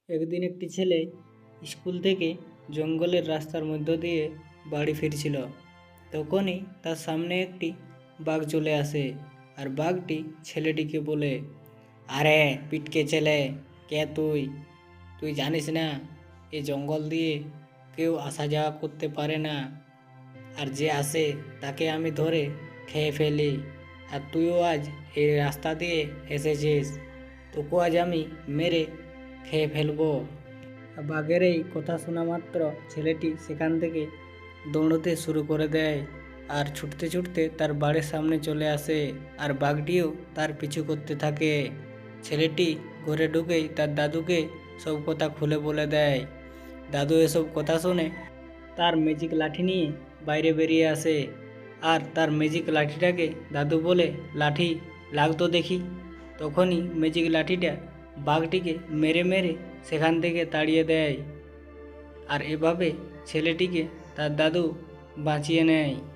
একদিন একটি ছেলে স্কুল থেকে জঙ্গলের রাস্তার মধ্য দিয়ে বাড়ি ফিরছিল। তখনই তার সামনে একটি বাঘ চলে আসে, আর বাঘটি ছেলেটিকে বলে, আরে পিটকে ছেলে, কে তুই? তুই জানিস না এই জঙ্গল দিয়ে কেউ আসা যাওয়া করতে পারে না, আর যে আসে তাকে আমি ধরে খেয়ে ফেলি। আর তুইও আজ এই রাস্তা দিয়ে এসেছিস, তোকে আজ আমি মেরে খেয়ে ফেলবো। বাঘের এই কথা শোনা মাত্র ছেলেটি সেখান থেকে দৌড়তে শুরু করে দেয়, আর ছুটতে ছুটতে তার বাড়ির সামনে চলে আসে, আর বাঘটিও তার পিছু করতে থাকে। ছেলেটি ঘরে ঢুকেই তার দাদুকে সব কথা খুলে বলে দেয়। দাদু এসব কথা শুনে তার ম্যাজিক লাঠি নিয়ে বাইরে বেরিয়ে আসে, আর তার ম্যাজিক লাঠিটাকে দাদু বলে, লাঠি লাগতো দেখি। তখনই ম্যাজিক লাঠিটা বাঘটিকে মেরে মেরে সেখান থেকে তাড়িয়ে দেয়, আর এভাবে ছেলেটিকে তার দাদু বাঁচিয়ে নেয়।